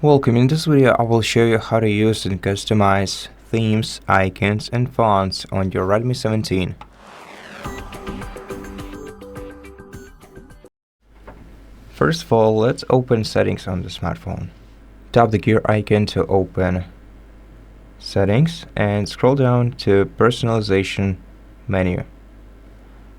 Welcome. In this video, I will show you how to use and customize themes, icons, and fonts on your Redmi 17. First of all, let's open settings on the smartphone. Tap the gear icon to open settings and scroll down to personalization menu.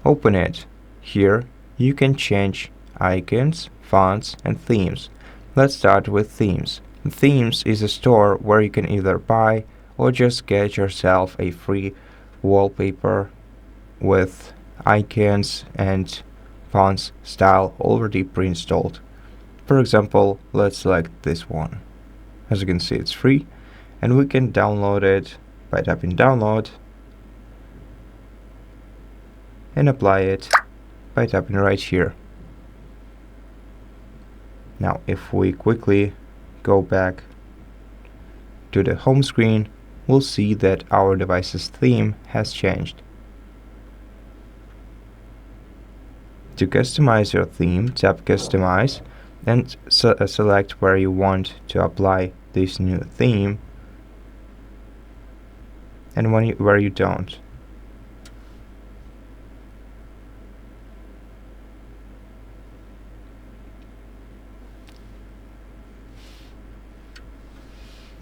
Open it. Here, you can change icons, fonts, and themes. Let's start with themes. Themes is a store where you can either buy or just get yourself a free wallpaper with icons and fonts style already pre-installed. For example, let's select this one. As you can see, it's free and we can download it by tapping download and apply it by tapping right here. Now if we quickly go back to the home screen, we'll see that our device's theme has changed. To customize your theme, tap Customize and select where you want to apply this new theme and where you don't.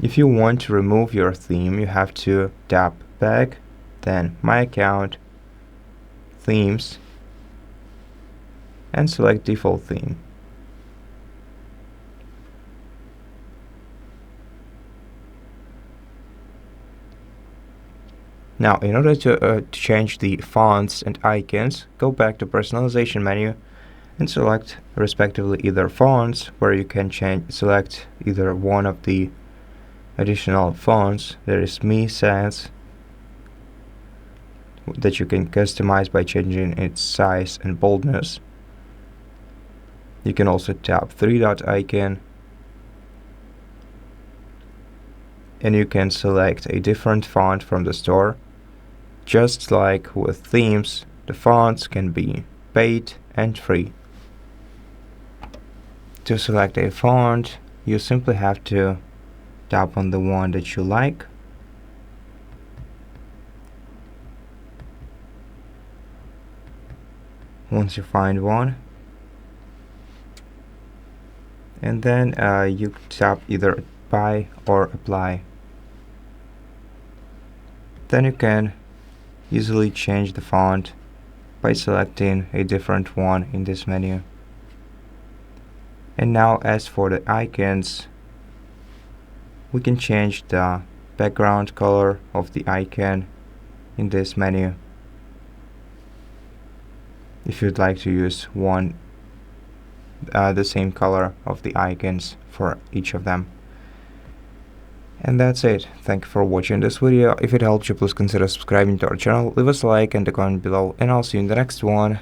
If you want to remove your theme, you have to tap Back, then My Account, Themes, and select Default Theme. Now, in order to change the fonts and icons, go back to Personalization menu and select respectively either fonts, where you can select either one of the additional fonts. There is Mi Sans that you can customize by changing its size and boldness. You can also tap three-dot icon and you can select a different font from the store. Just like with themes, the fonts can be paid and free. To select a font, you simply have to tap on the one that you like. Once you find one, and then you tap either Buy or Apply. Then you can easily change the font by selecting a different one in this menu. And now as for the icons, we can change the background color of the icon in this menu if you'd like to use the same color of the icons for each of them. And that's it. Thank you for watching this video. If it helped you, please consider subscribing to our channel, leave us a like and a comment below, and I'll see you in the next one.